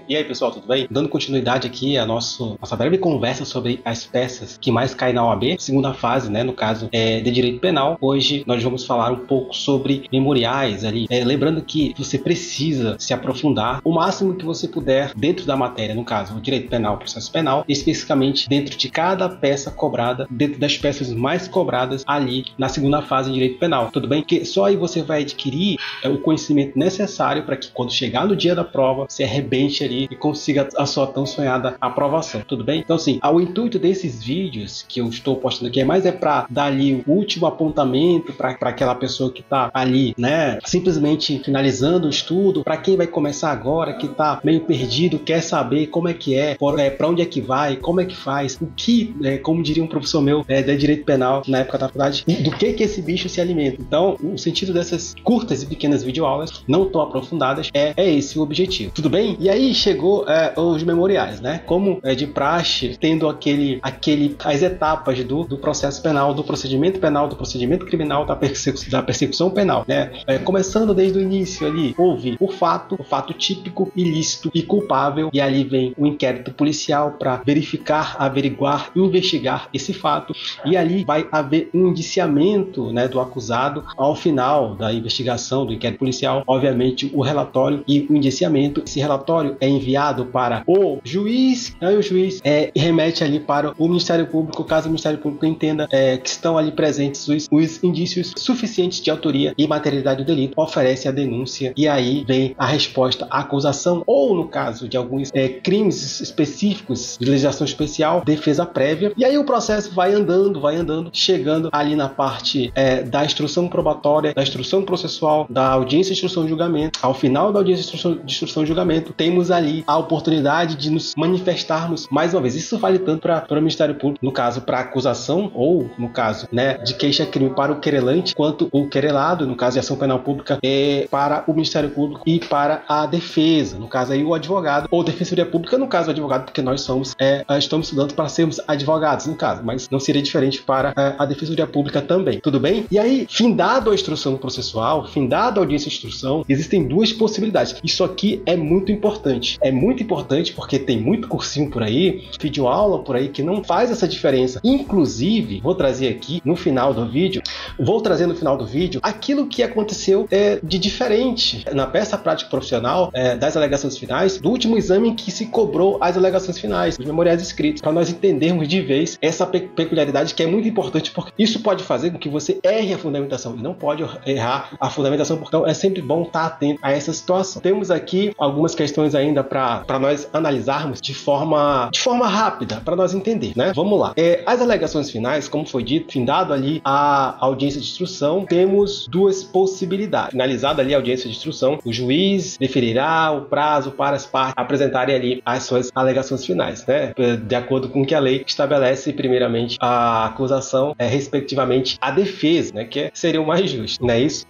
E aí, pessoal, tudo bem? Dando continuidade aqui à nossa breve conversa sobre as peças que mais caem na OAB, segunda fase, né, no caso de direito penal. Hoje nós vamos falar um pouco sobre memoriais ali, lembrando que você precisa se aprofundar o máximo que você puder dentro da matéria, no caso, o direito penal, processo penal, especificamente dentro de cada peça cobrada, dentro das peças mais cobradas ali na segunda fase de direito penal, tudo bem? Porque só aí você vai adquirir o conhecimento necessário para que quando chegar no dia da prova, você arrebente ali e consiga a sua tão sonhada aprovação, tudo bem? Então, assim, o intuito desses vídeos que eu estou postando aqui é para dar ali o último apontamento para aquela pessoa que está ali, né, simplesmente finalizando o estudo, para quem vai começar agora, que está meio perdido, quer saber como é que para onde é que vai, como é que faz, o que, como diria um professor meu de direito penal na época da faculdade, do que esse bicho se alimenta. Então, o sentido dessas curtas e pequenas videoaulas, não tão aprofundadas, é esse o objetivo, tudo bem? E aí chegou os memoriais, né? Como de praxe, tendo as etapas do processo penal, do procedimento criminal, da persecução penal, né? Começando desde o início ali, houve o fato típico, ilícito e culpável, e ali vem o inquérito policial para verificar, averiguar, investigar esse fato, e ali vai haver um indiciamento, né, do acusado ao final da investigação do inquérito policial, obviamente o relatório e o indiciamento. Esse relatório é enviado para o juiz, aí o juiz remete ali para o Ministério Público, caso o Ministério Público entenda que estão ali presentes os indícios suficientes de autoria e materialidade do delito, oferece a denúncia, e aí vem a resposta à acusação, ou no caso de alguns crimes específicos de legislação especial, defesa prévia, e aí o processo vai andando, chegando ali na parte da instrução probatória, da instrução processual, da audiência de instrução e julgamento. Ao final da audiência de instrução e julgamento, temos ali a oportunidade de nos manifestarmos mais uma vez. Isso vale tanto para o Ministério Público, no caso para a acusação, ou no caso, né, de queixa-crime para o querelante, quanto o querelado, no caso de ação penal pública, para o Ministério Público e para a defesa, no caso aí o advogado, ou defensoria pública, no caso o advogado, porque nós estamos estudando para sermos advogados, no caso, mas não seria diferente para a defensoria pública também, tudo bem? E aí, findado a instrução processual, findado a audiência de instrução, existem duas possibilidades. Isso aqui é muito importante porque tem muito cursinho por aí, videoaula por aí que não faz essa diferença. Inclusive, vou trazer no final do vídeo aquilo que aconteceu de diferente na peça prática profissional das alegações finais, do último exame em que se cobrou as alegações finais, os memoriais escritos, para nós entendermos de vez essa peculiaridade que é muito importante, porque isso pode fazer com que você erre a fundamentação, e não pode errar a fundamentação, então é sempre bom estar atento a essa situação. Temos aqui algumas questões ainda para nós analisarmos de forma rápida, para nós entender, né? Vamos lá. As alegações finais, como foi dito, findado ali a audiência de instrução, temos duas possibilidades. Finalizada ali a audiência de instrução, o juiz deferirá o prazo para as partes apresentarem ali as suas alegações finais, né? De acordo com o que a lei estabelece, primeiramente a acusação, respectivamente a defesa, né? Que seria o mais justo, não é isso?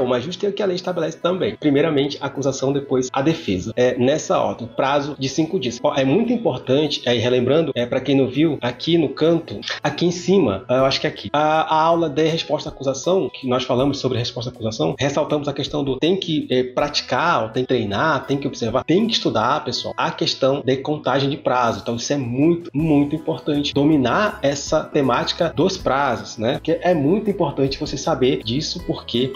O mais justo é o que a lei estabelece também. Primeiramente a acusação, depois a defesa. Nessa ordem, prazo de 5 dias. É muito importante, relembrando, para quem não viu, aqui no canto, aqui em cima, eu acho que aqui, a aula de resposta à acusação, que nós falamos sobre resposta à acusação, ressaltamos a questão do tem que praticar, tem que treinar, tem que observar, tem que estudar, pessoal, a questão de contagem de prazo. Então isso é muito, muito importante, dominar essa temática dos prazos, né? Porque é muito importante você saber disso, porque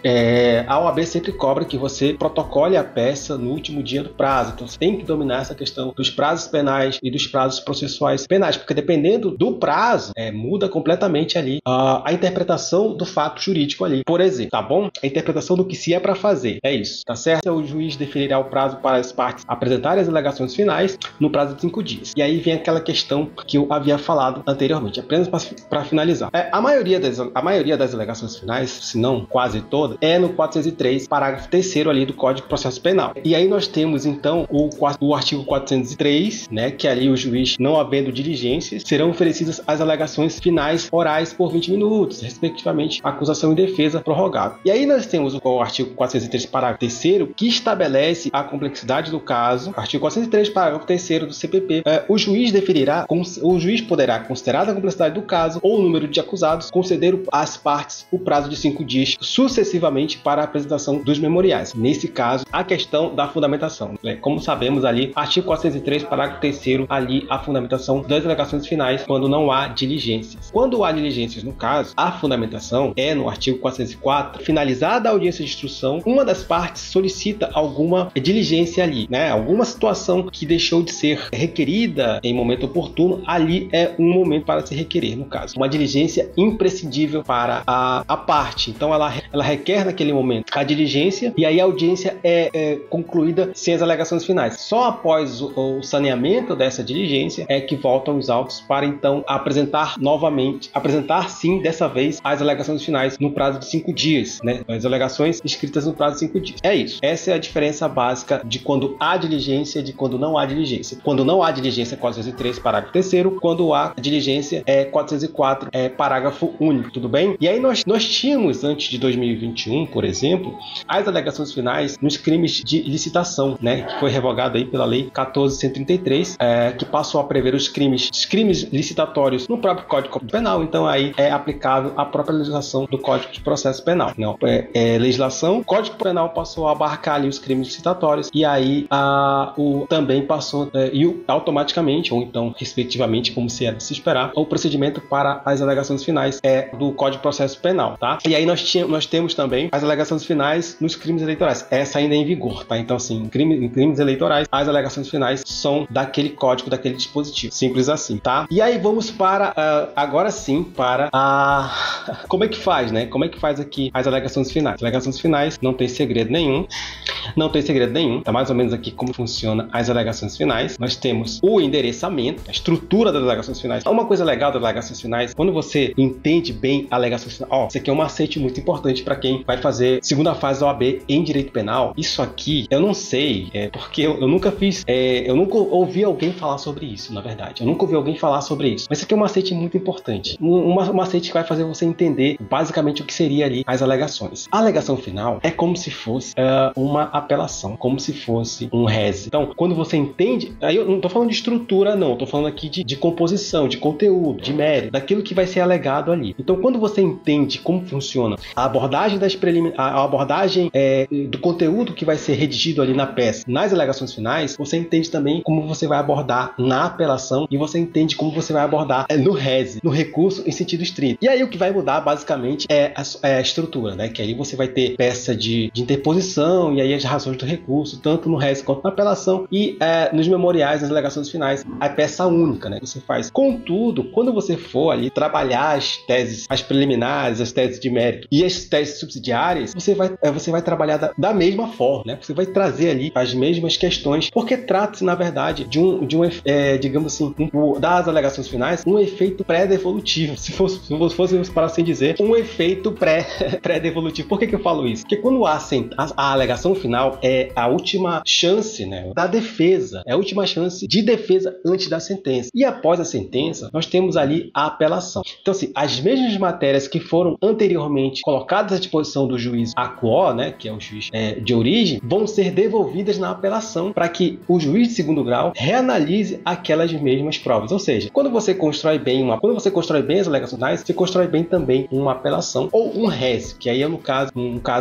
a OAB sempre cobra que você protocole a peça no último dia do prazo. Então você tem que dominar essa questão dos prazos penais e dos prazos processuais penais, porque dependendo do prazo, muda completamente ali a interpretação do fato jurídico ali, por exemplo, tá bom? A interpretação do que se é para fazer, é isso, tá certo? O juiz deferirá o prazo para as partes apresentarem as alegações finais no prazo de 5 dias. E aí vem aquela questão que eu havia falado anteriormente, apenas para finalizar. A maioria das alegações finais, se não quase todas, no 403, parágrafo 3º ali do Código de Processo Penal. E aí nós temos então o artigo 403, né, que ali o juiz, não havendo diligências, serão oferecidas as alegações finais orais por 20 minutos, respectivamente, acusação e defesa prorrogável. E aí nós temos o artigo 403, parágrafo 3º, que estabelece a complexidade do caso. Artigo 403, parágrafo 3º do CPP. O juiz poderá, considerada a complexidade do caso ou o número de acusados, conceder às partes o prazo de 5 dias sucessivamente para a apresentação dos memoriais. Nesse caso, a questão da fundamentação. Como como sabemos ali, artigo 403, parágrafo 3º, ali a fundamentação das alegações finais quando não há diligências. Quando há diligências, no caso, a fundamentação é no artigo 404, finalizada a audiência de instrução, uma das partes solicita alguma diligência ali, né? Alguma situação que deixou de ser requerida em momento oportuno, ali é um momento para se requerer, no caso. Uma diligência imprescindível para a parte. Então, ela requer naquele momento a diligência e aí a audiência é concluída sem as alegações finais. Só após o saneamento dessa diligência é que voltam os autos para então apresentar sim, dessa vez, as alegações finais no prazo de 5 dias, né? As alegações escritas no prazo de 5 dias. É isso. Essa é a diferença básica de quando há diligência e de quando não há diligência. Quando não há diligência, 403, parágrafo 3º. Quando há diligência, 404, parágrafo único. Tudo bem? E aí nós tínhamos, antes de 2021, por exemplo, as alegações finais nos crimes de licitação, né? Que foi revogado aí pela lei 14.133, que passou a prever os crimes licitatórios no próprio Código Penal. Então aí é aplicável a própria legislação do Código de Processo Penal. Não, legislação, o Código Penal passou a abarcar ali os crimes licitatórios e aí também passou automaticamente, ou então respectivamente, como se era de se esperar, o procedimento para as alegações finais do Código de Processo Penal, tá? E aí nós temos também as alegações finais nos crimes eleitorais. Essa ainda é em vigor, tá? Então assim, em crimes eleitorais, as alegações finais são daquele código, daquele dispositivo. Simples assim, tá? E aí vamos para, agora sim, para como é que faz, né? Como é que faz aqui as alegações finais? As alegações finais não tem segredo nenhum. Não tem segredo nenhum. Tá mais ou menos aqui como funciona as alegações finais. Nós temos o endereçamento, a estrutura das alegações finais. Uma coisa legal das alegações finais, quando você entende bem a alegações finais, isso aqui é um macete muito importante para quem vai fazer segunda fase da OAB em direito penal. Isso aqui, eu não sei, porque eu nunca fiz, eu nunca ouvi alguém falar sobre isso, na verdade. Eu nunca ouvi alguém falar sobre isso. Mas isso aqui é um macete muito importante. Um macete que vai fazer você entender basicamente o que seria ali as alegações. A alegação final é como se fosse uma apelação, como se fosse um res. Então, quando você entende, aí eu não tô falando de estrutura, não, eu tô falando aqui de composição, de conteúdo, de mérito, daquilo que vai ser alegado ali. Então, quando você entende como funciona a abordagem a abordagem do conteúdo que vai ser redigido ali na peça, nas alegações finais, você entende também como você vai abordar na apelação e você entende como você vai abordar no res, no recurso em sentido estrito. E aí o que vai mudar basicamente é a estrutura, né? Que aí você vai ter peça de interposição e aí as razões do recurso, tanto no res quanto na apelação e nos memoriais, nas alegações finais, a peça única, né? Que você faz. Contudo, quando você for ali trabalhar as teses, as preliminares, as teses de mérito e as teses subsidiárias, você vai trabalhar da mesma forma, né? Você vai trazer ali as mesmas questões, porque trata-se, na verdade, digamos assim, das alegações finais, um efeito pré-devolutivo, se fosse para assim dizer, um efeito pré-devolutivo. Por que eu falo isso? Porque quando a alegação final é a última chance, né, da defesa, é a última chance de defesa antes da sentença. E após a sentença, nós temos ali a apelação. Então, assim, as mesmas matérias que foram anteriormente colocadas à disposição do juiz AQO, né, que é o juiz de origem, vão ser devolvidas na apelação para que o juiz de segundo grau reanalise aquelas mesmas provas. Ou seja, quando você constrói bem as alegações finais, você constrói bem também uma apelação ou um res, que aí é um caso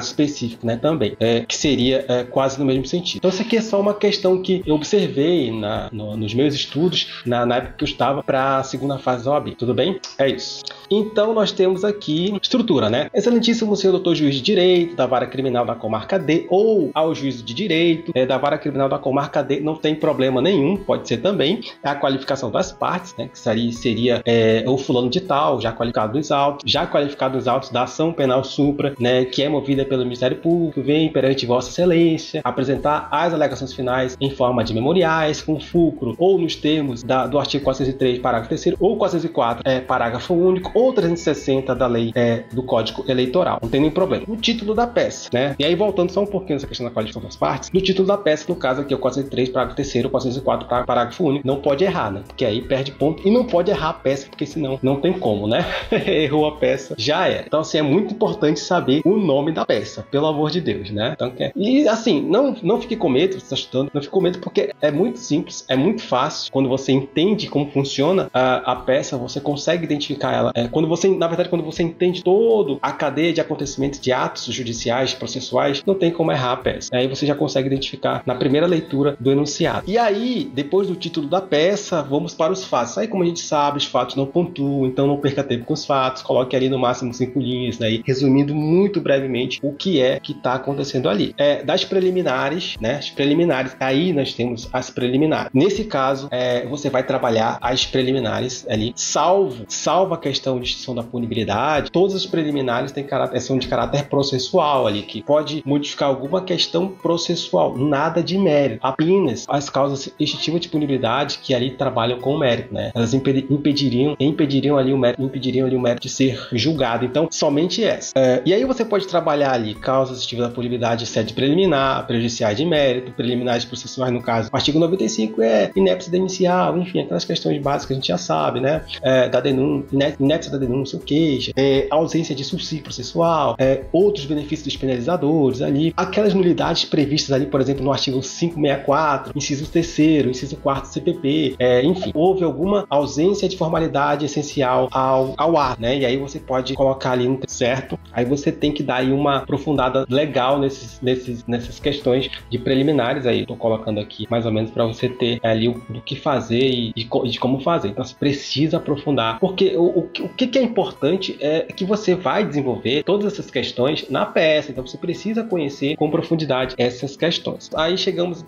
específico, né, também, que seria quase no mesmo sentido. Então, isso aqui é só uma questão que eu observei nos meus estudos na época que eu estava para a segunda fase da OAB. Tudo bem? É isso. Então, nós temos aqui estrutura, né? Excelentíssimo senhor doutor juiz de direito da vara criminal da comarca D ou ao juízo de direito da vara criminal da comarca D, não tem problema nenhum, pode ser também a qualificação das partes, né? Que seria o fulano de tal, já qualificado nos autos da ação penal supra, né? Que é movida pelo Ministério Público, vem perante Vossa Excelência apresentar as alegações finais em forma de memoriais, com fulcro, ou nos termos do artigo 403, parágrafo 3º, ou 404, parágrafo único, ou 360 da lei do Código Eleitoral. Não tem nem problema. No título da peça, né? E aí, voltando só um pouquinho nessa questão da qualificação das partes, no título da peça, no caso aqui, o 403, parágrafo 3º, 404, parágrafo único, não pode errar, né? Porque aí perde ponto e não pode errar a peça, porque senão não tem como, né? Errou a peça, já era. Então, assim, é muito importante saber o nome da peça, pelo amor de Deus, né? Então, e assim, não fique com medo, você está estudando, não fique com medo, porque é muito simples, é muito fácil. Quando você entende como funciona a peça, você consegue identificar ela Quando você entende toda a cadeia de acontecimentos de atos judiciais, processuais, não tem como errar a peça. Aí você já consegue identificar na primeira leitura do enunciado. E aí, depois do título da peça, vamos para os fatos. Aí, como a gente sabe, os fatos não pontuam, então não perca tempo com os fatos, coloque ali no máximo 5 linhas, né? Resumindo muito brevemente o que é que está acontecendo ali. Das preliminares, né? As preliminares, aí nós temos as preliminares. Nesse caso, você vai trabalhar as preliminares ali, salvo a questão de extinção da punibilidade. Todas as preliminares são de caráter processual ali, que pode modificar alguma questão processual, nada de mérito, apenas as causas extintivas de punibilidade que ali trabalham com o mérito, né? Elas impediriam ali o mérito de ser julgado. Então, somente essa. E aí você pode trabalhar ali causas extintivas da punibilidade, sede preliminar, prejudiciais de mérito, preliminares processuais, no caso. O artigo 95 é inépcia da inicial, enfim, aquelas questões básicas que a gente já sabe, né? Da denúncia, inépcia da denúncia ou queixa, ausência de subsídio processual, outros benefícios despenalizadores ali, aquelas nulidades previstas ali, por exemplo, no artigo 564, inciso 3º, inciso 4º CPP, enfim, houve alguma ausência de formalidade essencial ao ato, né? E aí você pode colocar ali um certo, aí você tem que dar aí uma aprofundada legal nessas questões de preliminares aí, estou colocando aqui mais ou menos para você ter ali do que fazer e de como fazer. Então você precisa aprofundar, porque o que é importante é que você vai desenvolver todas essas questões na peça, então você precisa conhecer com profundidade essas questões. Aí chegamos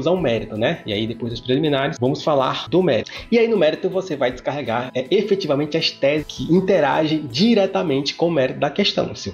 ao mérito, né? E aí depois das preliminares, vamos falar do mérito. E aí no mérito você vai descarregar efetivamente as teses que interagem diretamente com o mérito da questão. Se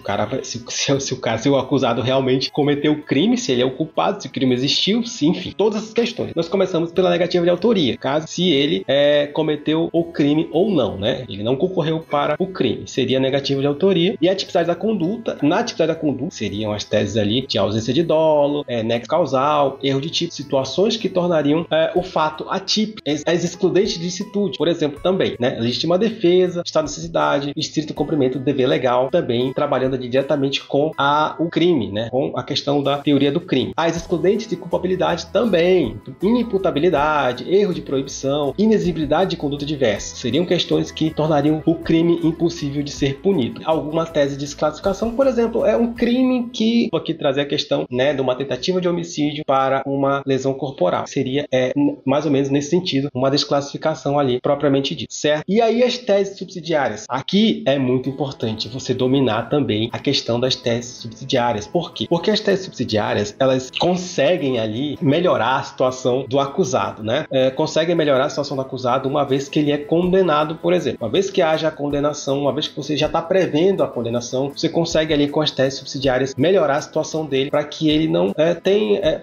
o acusado realmente cometeu o crime, se ele é o culpado, se o crime existiu, enfim, todas essas questões. Nós começamos pela negativa de autoria, caso se ele cometeu o crime ou não, né? Ele não concorreu para o crime, seria negativa de autoria. E a tipicidade da conduta, na tipicidade da conduta seriam as teses ali de ausência de dolo, nexo causal, erro de tipo, situações que tornariam o fato atípico, as excludentes de licitude, por exemplo, também, né? Legítima defesa, estado de necessidade, estrito cumprimento do dever legal, também trabalhando ali diretamente com o crime, né? Com a questão da teoria do crime. As excludentes de culpabilidade também, inimputabilidade, erro de proibição, inexigibilidade de conduta diversa, seriam questões que tornariam o crime impossível de ser punido. Alguma tese de desclassificação, por exemplo, é um crime que, vou aqui trazer a questão, né, de uma tentativa de homicídio para uma lesão corporal. Seria mais ou menos nesse sentido, uma desclassificação ali propriamente dita, certo? E aí as teses subsidiárias. Aqui é muito importante você dominar também a questão das teses subsidiárias. Por quê? Porque as teses subsidiárias, elas conseguem ali melhorar a situação do acusado, né? Conseguem melhorar a situação do acusado uma vez que ele é condenado, por exemplo. Uma vez que haja a condenação, uma vez que você já está prevendo a condenação, você consegue ali com as teses subsidiárias melhorar a situação dele para que ele não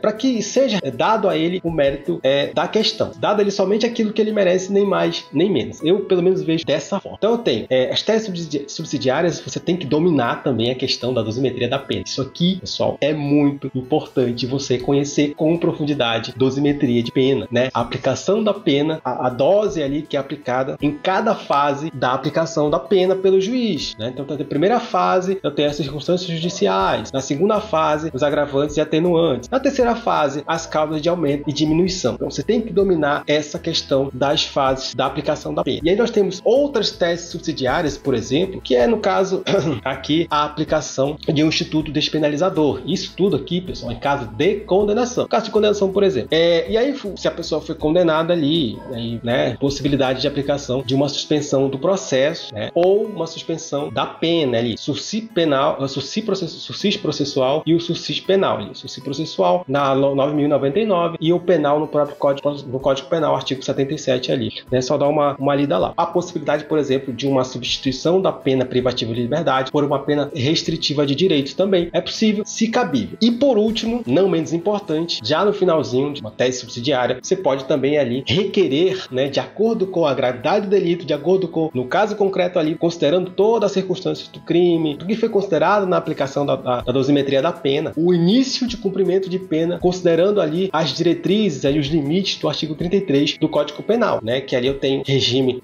para que seja dado a ele o mérito da questão. Dado a ele somente aquilo que ele merece, nem mais, nem menos. Eu, pelo menos, vejo dessa forma. Então eu tenho as teses subsidiárias, você tem que dominar também a questão da dosimetria da pena. Isso aqui, pessoal, é muito importante você conhecer com profundidade dosimetria de pena, né? A aplicação da pena, a dose ali que é aplicada em cada fase da aplicação da pena pelo juiz, né? Então, na primeira fase, eu tenho as circunstâncias judiciais. Na segunda fase, os agravantes e atenuantes. Na terceira fase, as causas de aumento e diminuição. Então, você tem que dominar essa questão das fases da aplicação da pena. E aí nós temos outras teses subsidiárias, por exemplo, que é, no caso, aqui, a aplicação de um instituto despenalizador. Isso tudo aqui, pessoal, em caso de condenação. Caso de condenação, por exemplo. E aí, se a pessoa foi condenada ali, aí, né, possibilidade de aplicação de uma suspensão do processo, né, ou uma suspensão da pena ali, sursis processual e o sursis penal ali. Sursis processual na 9.099 e o penal no próprio Código Penal, artigo 77 ali, né, só dá uma lida lá. A possibilidade, por exemplo, de uma substituição da pena privativa de liberdade por uma pena restritiva de direitos também é possível, se cabível. E por último, não menos importante, já no finalzinho de uma tese subsidiária, você pode também ali requerer, né, de acordo com a gravidade do delito, de acordo com, no caso concreto ali, considerando todas as circunstâncias do crime, do que foi considerado na aplicação da dosimetria da pena, o início de cumprimento de pena, considerando ali as diretrizes e os limites do artigo 33 do Código Penal, né, que ali eu tenho regime,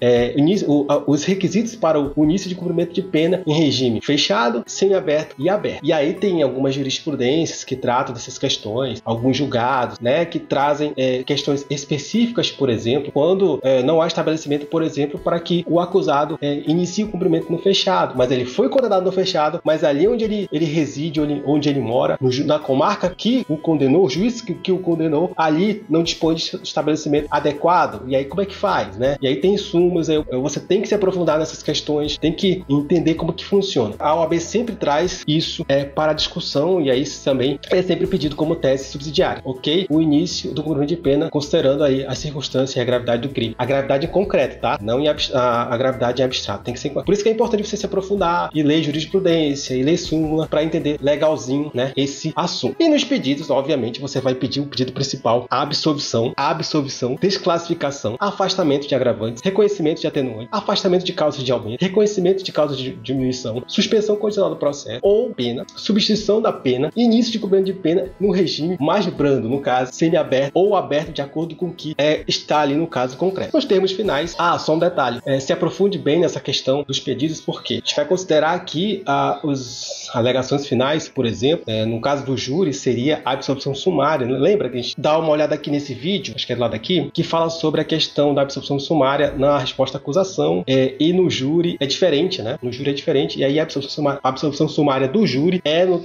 os requisitos para o início de cumprimento de pena em regime fechado, semiaberto e aberto. E aí tem algumas jurisprudências que tratam dessas questões, alguns julgados, né, que trazem questões específicas, por exemplo, quando não há estabelecimento, por exemplo, para que acusado inicia o cumprimento no fechado, mas ele foi condenado no fechado, mas ali onde ele reside, onde ele mora, na comarca que o condenou, o juiz que o condenou, ali não dispõe de estabelecimento adequado. E aí como é que faz, né? E aí tem súmulas, você tem que se aprofundar nessas questões, tem que entender como que funciona. A OAB sempre traz isso para discussão, e aí isso também é sempre pedido como tese subsidiária, ok? O início do cumprimento de pena, considerando aí a circunstância e a gravidade do crime. A gravidade concreta, tá? Não a gravidade em abstrato. Tem que ser. Por isso que é importante você se aprofundar e ler jurisprudência e ler súmula para entender legalzinho, né, esse assunto. E nos pedidos, obviamente, você vai pedir o pedido principal: absolvição, desclassificação, afastamento de agravantes, reconhecimento de atenuante, afastamento de causas de aumento, reconhecimento de causas de diminuição, suspensão condicional do processo ou pena, substituição da pena, início de cumprimento de pena no regime mais brando, no caso, semiaberto ou aberto de acordo com o que está ali no caso concreto. Nos termos finais, só um detalhe, se aprofunde bem nessa questão dos pedidos, porque a gente vai considerar aqui as alegações finais, por exemplo, no caso do júri, seria a absolvição sumária. Lembra que a gente dá uma olhada aqui nesse vídeo, acho que é do lado aqui, que fala sobre a questão da absolvição sumária na resposta à acusação, e no júri é diferente, né? No júri é diferente, e aí a absolvição sumária do júri é no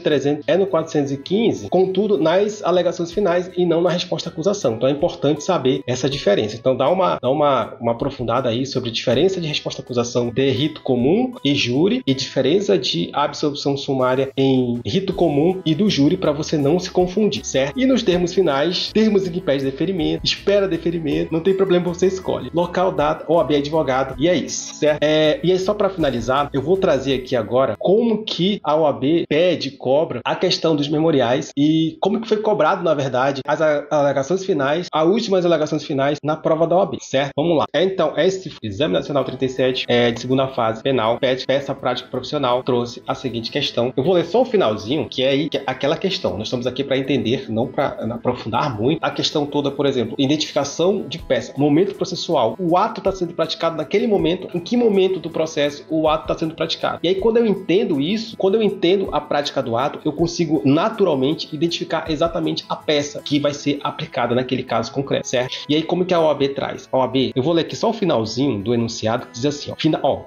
415, contudo, nas alegações finais e não na resposta à acusação. Então é importante saber essa diferença. Então dá uma aprofundada aí sobre a diferença de resposta à acusação de rito comum e júri, e diferença de absolvição sumária em rito comum e do júri, para você não se confundir, certo? E nos termos finais, termos em que pede deferimento, espera deferimento, não tem problema, você escolhe local, data, OAB, advogado, e é isso, certo? E aí, só para finalizar, eu vou trazer aqui agora como que a OAB pede, cobra a questão dos memoriais e como que foi cobrado, na verdade, as alegações finais, as últimas alegações finais na prova da OAB, certo? Vamos lá. Então, esse Exame Nacional 37 de segunda fase penal, peça prática profissional, trouxe a seguinte questão. Eu vou ler só o finalzinho, que é aí aquela questão. Nós estamos aqui para entender, não para aprofundar muito. A questão toda, por exemplo, identificação de peça, momento processual. O ato está sendo praticado naquele momento, em que momento do processo o ato está sendo praticado. E aí, quando eu entendo isso, quando eu entendo a prática do ato, eu consigo naturalmente identificar exatamente a peça que vai ser aplicada naquele caso concreto, certo? E aí, como que a OAB traz? A OAB, eu vou ler aqui só o finalzinho do enunciado, que diz assim,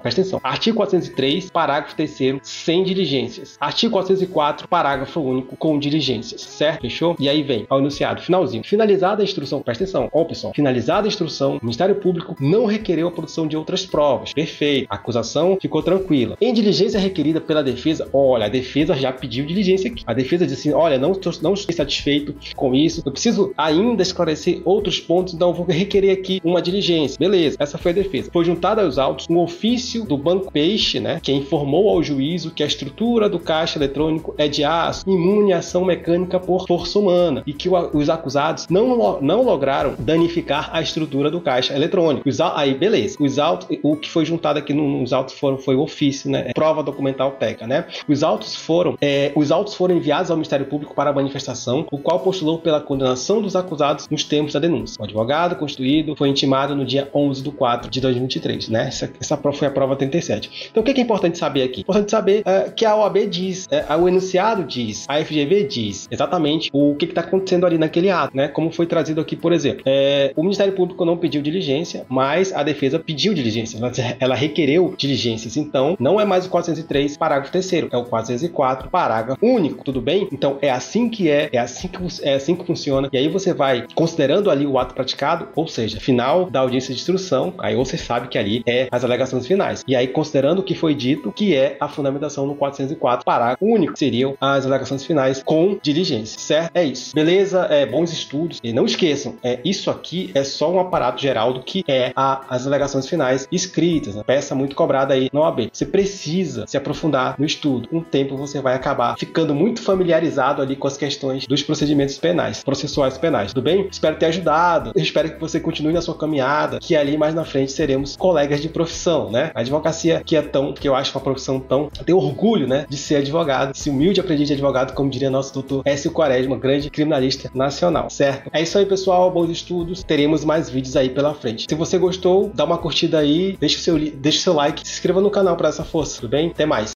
presta atenção. Artigo 403, parágrafo 3º, sem diligências. Artigo 404, parágrafo único, com diligências, certo? Fechou? E aí vem ao enunciado, finalzinho. Finalizada a instrução, presta atenção, pessoal. Finalizada a instrução, o Ministério Público não requereu a produção de outras provas. Perfeito. A acusação ficou tranquila. Em diligência requerida pela defesa, olha, a defesa já pediu diligência aqui. A defesa disse assim, olha, não estou satisfeito com isso, eu preciso ainda esclarecer outros pontos, então eu vou requerer aqui uma diligência. Beleza, essa foi a defesa. Foi juntada aos autos um ofício do Banco Peixe, né, que informou ao juízo que a estrutura do caixa eletrônico é de aço, imune à ação mecânica por força humana, e que os acusados não lograram danificar a estrutura do caixa eletrônico. Aí, beleza. O que foi juntado aqui nos autos foi o ofício, né, prova documental PECA, né? Os autos foram enviados ao Ministério Público para a manifestação, o qual postulou pela condenação dos acusados nos termos da denúncia. O advogado constituído foi intimado no dia 11/4/2023, né? Essa foi a prova 37. Então, o que é importante saber aqui? Importante saber que a OAB diz, o enunciado diz, a FGV diz exatamente o que está acontecendo ali naquele ato, né? Como foi trazido aqui, por exemplo. O Ministério Público não pediu diligência, mas a defesa pediu diligência. Ela requereu diligências. Então, não é mais o 403, parágrafo 3º, é o 404, parágrafo único, tudo bem? Então, é assim que funciona. E aí você vai considerando ali o ato praticado, ou seja, final da audiência de instrução, aí você sabe que ali é as alegações finais. E aí, considerando o que foi dito, que é a fundamentação no 404, parágrafo único, seriam as alegações finais com diligência, certo? É isso. Beleza? Bons estudos. E não esqueçam, isso aqui é só um aparato geral do que é as alegações finais escritas, né? Peça muito cobrada aí na OAB. Você precisa se aprofundar no estudo. Com o tempo você vai acabar ficando muito familiarizado ali com as questões dos procedimentos penais, processuais penais, tudo bem? Espero ter ajudado. Eu espero que você continue na sua caminhada, que ali mais na frente seremos colegas de profissão, né? A advocacia que que eu acho uma profissão tenho orgulho, né, de ser advogado, esse humilde aprendiz de advogado, como diria nosso doutor Écio Quaresma, grande criminalista nacional, certo? É isso aí, pessoal, bons estudos, teremos mais vídeos aí pela frente. Se você gostou, dá uma curtida aí, deixa o seu like, se inscreva no canal para essa força, tudo bem? Até mais!